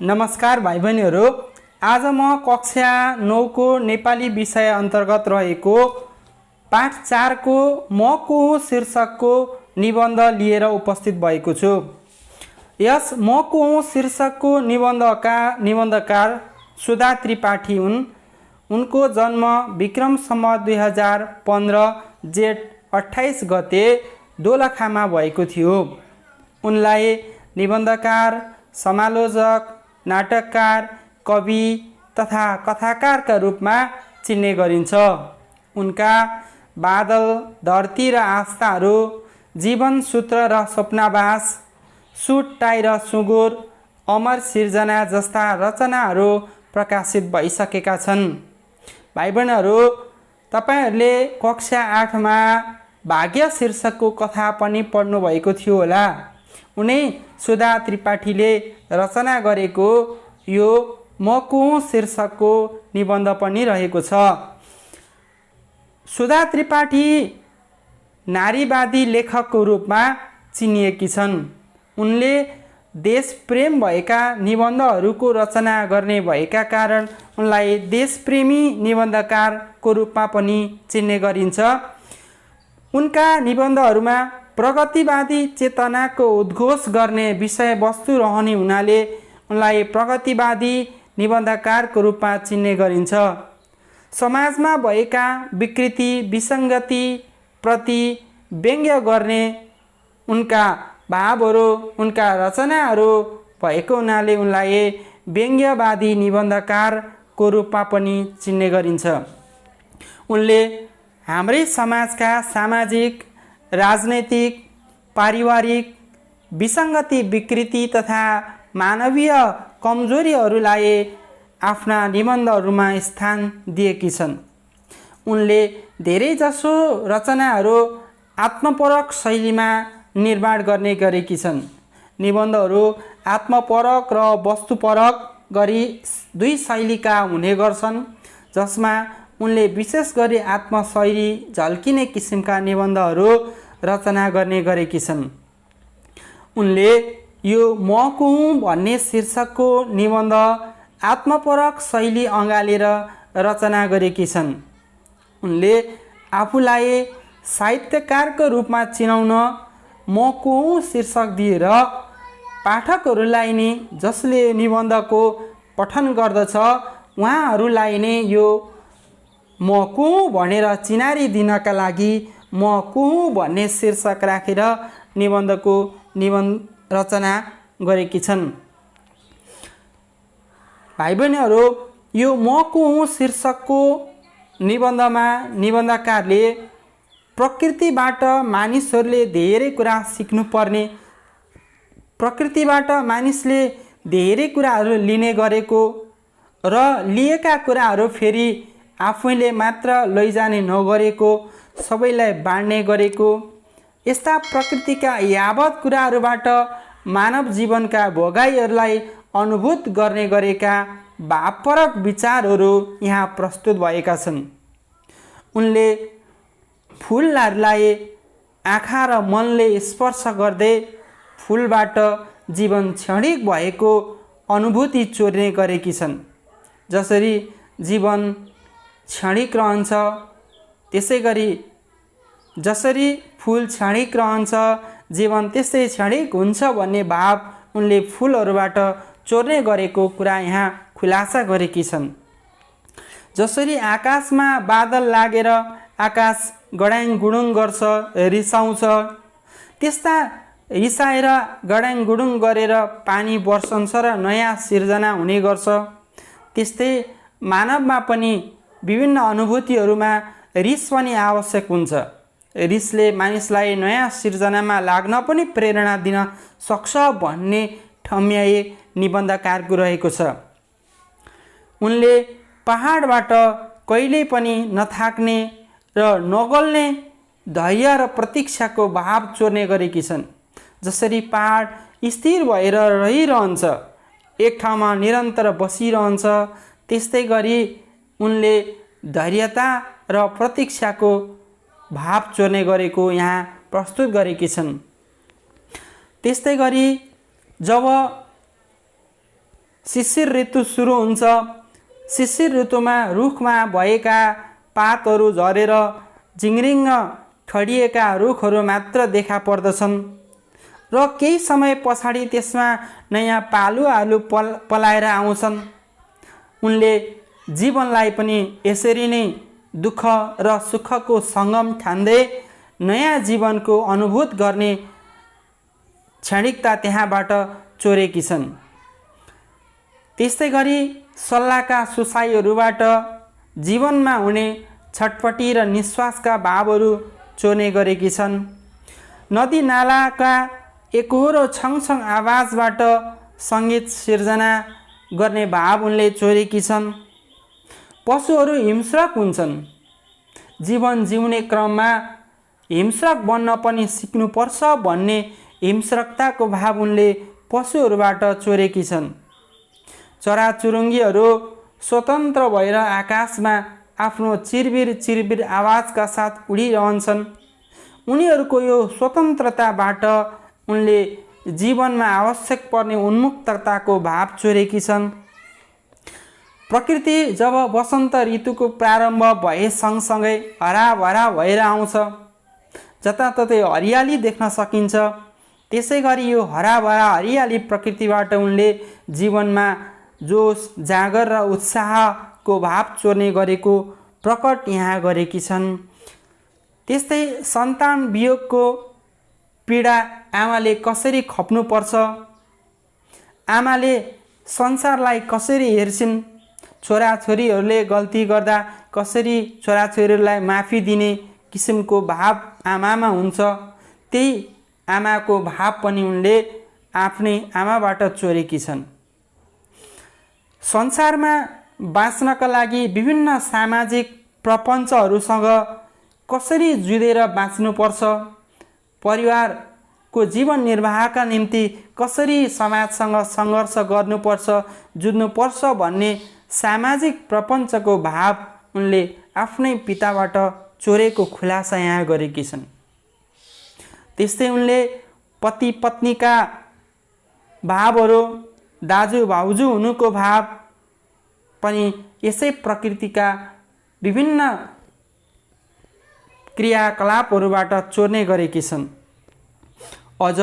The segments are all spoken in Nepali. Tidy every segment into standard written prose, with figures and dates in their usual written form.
नमस्कार भाइ बहिनीहरू। आज म कक्षा 9 को नेपाली विषय अन्तर्गत रहेको पाठ 4 को म को हुँ शीर्षकको निबन्ध लिएर उपस्थित भएको छु। यस म को हुँ शीर्षकको निबन्धकार सुधा त्रिपाठी हुन्। उनको जन्म विक्रम सम्वत 2015 जेठ 28 गते दोलखामा भएको थियो। उनलाई निबन्धकार, समालोचक, नाटककार, कवि तथा कथाकारका रूपमा चिन्ने गरिन्छ। उनका बादल, धरती र आस्थाहरू, जीवन सूत्र र सपनावास, सुट टाई र सुँगुर, अमर सिर्जना जस्ता रचनाहरू प्रकाशित भइसकेका छन्। भाइ बहिनीहरू, तपाईहरूले कक्षा 8 मा भाग्य शीर्षकको कथा पनि पढ्नु भएको थियो होला। उनै सुधा त्रिपाठीले रचना गरेको यो म को हुँ शीर्षकको निबन्ध पनि रहेको छ। सुधा त्रिपाठी नारीवादी लेखकको रूपमा चिनिएकी छन्। उनले देशप्रेम भएका निबन्धहरूको रचना गर्ने भएका कारण उनलाई देशप्रेमी निबन्धकारको रूपमा पनि चिन्ने गरिन्छ। उनका निबन्धहरूमा प्रगतिवादी चेतनाको उद्घोष गर्ने विषयवस्तु रहने हुनाले उनलाई प्रगतिवादी निबन्धकारको रूपमा चिन्ने गरिन्छ। समाजमा भएका विकृति विसङ्गति प्रति व्यङ्ग्य गर्ने उनका भावहरू, उनका रचनाहरू भएको हुनाले उनलाई व्यङ्ग्यवादी निबन्धकारको रूपमा पनि चिन्ने गरिन्छ। उनले हाम्रै समाजका सामाजिक, राजनैतिक, पारिवारिक विसङ्गति, विकृति तथा मानवीय कमजोरीहरूलाई आफ्ना निबन्धहरूमा स्थान दिएकी छन्। उनले धेरैजसो रचनाहरू आत्मपरक शैलीमा निर्माण गर्ने गरेकी छन्। निबन्धहरू आत्मपरक र वस्तुपरक गरी दुई शैलीका हुने गर्छन्, जसमा उनले विशेष गरी आत्मशैली झल्किने किसिमका निबन्धहरू रचना गर्ने गरेकी छन्। उनले यो म को हुँ भन्ने शीर्षकको निबन्ध आत्मपरक शैली अँगालेर रचना गरेकी छन्। उनले आफूलाई साहित्यकारको रूपमा चिनाउन म को हुँ शीर्षक दिएर पाठकहरूलाई नै जसले निबन्धको पठन गर्दछ उहाँहरूलाई नै यो म को हुँ भनेर चिनारी दिनका लागि म को हुँ भन्ने शीर्षक राखेर निबन्ध रचना गरेकी छन्। भाइ बहिनीहरू, यो म को हुँ शीर्षकको निबन्धमा निबन्धकारले प्रकृतिबाट मानिसहरूले धेरै कुरा सिक्नुपर्ने, प्रकृतिबाट मानिसले धेरै कुराहरू लिने गरेको र लिएका कुराहरू फेरि आफैले मात्र लैजाने नगरेको, सबैलाई बाँड्ने गरेको, यस्ता प्रकृतिका यावत कुराहरूबाट मानव जीवनका भोगाइहरूलाई अनुभूत गर्ने गरेका भावपरक विचारहरू यहाँ प्रस्तुत भएका छन्। उनले फुलहरूलाई आँखा र मनले स्पर्श गर्दै फुलबाट जीवन क्षणिक भएको अनुभूति चोर्ने गरेकी छन्। जसरी जीवन क्षणिक रहन्छ, त्यसै गरी जसरी फुल क्षणिक रहन्छ, जीवन त्यस्तै क्षणिक हुन्छ भन्ने भाव उनले फुलहरूबाट चोर्ने गरेको कुरा यहाँ खुलासा गरेकी छन्। जसरी आकाशमा बादल लागेर आकाश गडाङ गुडुङ गर्छ, रिसाउँछ, त्यस्ता रिसाएर गडाङ गुडुङ गरेर पानी बर्सन्छ र नयाँ सिर्जना हुने गर्छ। त्यस्तै मानवमा पनि विभिन्न अनुभूतिहरूमा रिस पनि आवश्यक हुन्छ। रिसले मानिसलाई नयाँ सिर्जनामा लाग्न पनि प्रेरणा दिन सक्छ भन्ने ठम्याइ निबन्धकारको रहेको छ। उनले पहाडबाट कहिल्यै पनि नथाक्ने र नगल्ने धैर्य र प्रतीक्षाको भाव चोर्ने गरेकी छन्। जसरी पहाड स्थिर भएर रहिरहन्छ, एक ठाउँमा निरन्तर बसिरहन्छ, त्यस्तै गरी उनले धैर्यता र प्रतीक्षाको भाव चोर्ने गरेको यहाँ प्रस्तुत गरेकी छन्। त्यस्तै गरी जब शिशिर ऋतु सुरु हुन्छ। शिशिर ऋतुमा रुखमा भएका पातहरू झरेर झिङ्रिङ्ग खडिएका रुखहरू मात्र देखा पर्दछन् र केही समय पछाडि त्यसमा नयाँ पालुवाहरू पलाएर आउँछन्। उनले जीवनलाई पनि यसरी नै दुःख र सुखको सङ्गम ठान्दै नयाँ जीवनको अनुभूत गर्ने क्षणिकता त्यहाँबाट चोरेकी छन्। त्यस्तै गरी सल्लाहका सुसाइहरूबाट जीवनमा हुने छटपटी र निश्वासका भावहरू चोर्ने गरेकी छन्। नदी नालाका एकहोरो छङछङ आवाजबाट सङ्गीत सिर्जना गर्ने भाव उनले चोरेकी छन्। पशुहरू हिंस्रक हुन्छन्। जीवन जिउने क्रममा हिंस्रक बन्न पनि सिक्नुपर्छ भन्ने हिंस्रकताको भाव उनले पशुहरूबाट चोरेकी छन्। चराचुरुङ्गीहरू स्वतन्त्र भएर आकाशमा आफ्नो चिरबिर चिरबिर आवाजका साथ उडिरहन्छन्। उनीहरूको यो स्वतन्त्रताबाट उनले जीवनमा आवश्यक पर्ने उन्मुक्तताको भाव चोरेकी छन्। प्रकृति जब वसन्त ऋतुको प्रारम्भ भए सँगसँगै हराभरा भएर आउँछ, जताततै हरियाली देख्न सकिन्छ। त्यसै गरी यो हराभरा हरियाली प्रकृतिबाट उनले जीवनमा जोस जागर र उत्साहको भाव चोर्ने गरेको प्रकट यहाँ गरेकी छन्। त्यस्तै सन्तान वियोगको पीडा आमाले कसरी खप्नुपर्छ, आमाले संसारलाई कसरी हेर्छिन्, छोराछोरीहरूले गल्ती गर्दा कसरी छोराछोरीहरूलाई माफी दिने किसिमको भाव आमामा हुन्छ, त्यही आमाको भाव पनि उनले आफ्नै आमाबाट चोरेकी छन्। संसारमा बाँच्नका लागि विभिन्न सामाजिक प्रपञ्चहरूसँग कसरी जुधेर बाँच्नुपर्छ, परिवारको जीवन निर्वाहका निम्ति कसरी समाजसँग सङ्घर्ष गर्नुपर्छ, जुझ्नुपर्छ भन्ने सामाजिक प्रपञ्चको भाव उनले आफ्नै पिताबाट चोरेको खुलासा यहाँ गरेकी छन्। त्यस्तै उनले पति पत्नीका भावहरू, दाजु भाउजू हुनुको भाव पनि यसै प्रकृतिका विभिन्न क्रियाकलापहरूबाट चोर्ने गरेकी छन्। अझ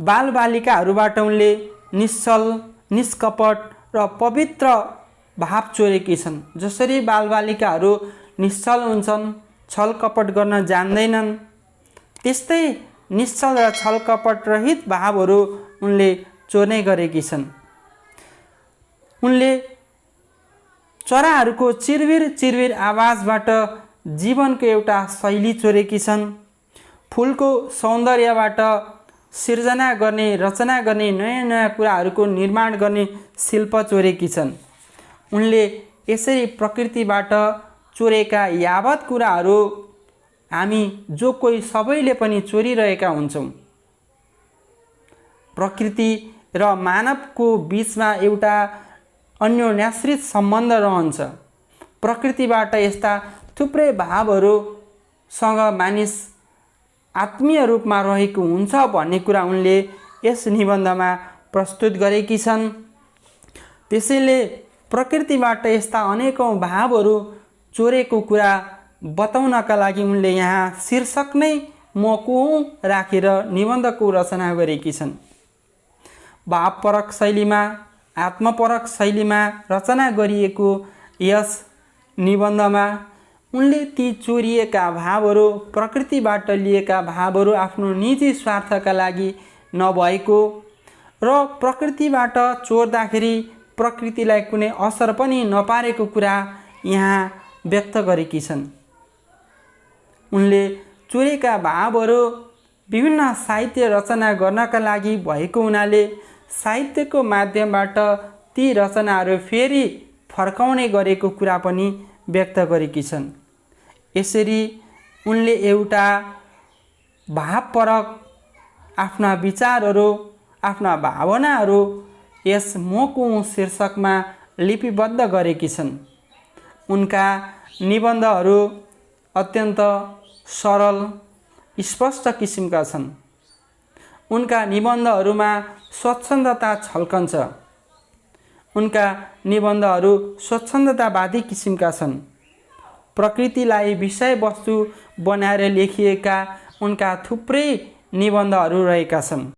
बालबालिकाहरूबाट उनले निश्चल, निष्कपट र पवित्र भाव चोरेकी छन्। जसरी बालबालिकाहरू निश्चल हुन्छन्, छलकपट गर्न जान्दैनन्, त्यस्तै निश्चल र छलकपट रहित भावहरू उनले चोर्ने गरेकी छन्। उनले चराहरूको चिरबिर चिरबिर आवाजबाट जीवनको एउटा शैली चोरेकी छन्। फुलको सौन्दर्यबाट सिर्जना गर्ने, रचना गर्ने, नयाँ नयाँ कुराहरूको निर्माण गर्ने शिल्प चोरेकी छन्। उनले यसरी प्रकृतिबाट चोरेका यावत कुराहरू हामी जो कोही सबैले पनि चोरिरहेका हुन्छौँ। प्रकृति र मानवको बीचमा एउटा अन्योन्याश्रित सम्बन्ध रहन्छ। प्रकृतिबाट यस्ता थुप्रै भावहरूसँग मानिस आत्मीय रूपमा रहेको हुन्छ भन्ने कुरा उनले यस निबन्धमा प्रस्तुत गरेकी छन्। त्यसैले प्रकृतिबाट यस्ता अनेकौँ भावहरू चोरेको कुरा बताउनका लागि उनले यहाँ शीर्षक नै म को हुँ राखेर निबन्धको रचना गरेकी छन्। भावपरक शैलीमा, आत्मपरक शैलीमा रचना गरिएको यस निबन्धमा उनले ती चोरिएका भावहरू, प्रकृतिबाट लिएका भावहरू आफ्नो निजी स्वार्थका लागि नभएको र प्रकृतिबाट चोर्दाखेरि प्रकृतिलाई कुनै असर पनि नपारेको कुरा यहाँ व्यक्त गरेकी छन्। उनले चोरेका भावहरू विभिन्न साहित्य रचना गर्नका लागि भएको हुनाले साहित्यको माध्यमबाट ती रचनाहरू फेरि फर्काउने गरेको कुरा पनि व्यक्त गरेकी छन्। यसरी उनले एउटा भावपरक आफ्ना विचारहरू, आफ्ना भावनाहरू यस म को हुँ शीर्षकमा लिपिबद्ध गरेकी छन्। उनका निबन्धहरू अत्यन्त सरल, स्पष्ट किसिमका छन्। उनका निबन्धहरूमा स्वच्छन्दता छल्कन्छ। उनका निबन्धहरू स्वच्छन्दतावादी किसिमका छन्। प्रकृतिलाई विषयवस्तु बनाएर लेखिएका उनका थुप्रै निबन्धहरू रहेका छन्।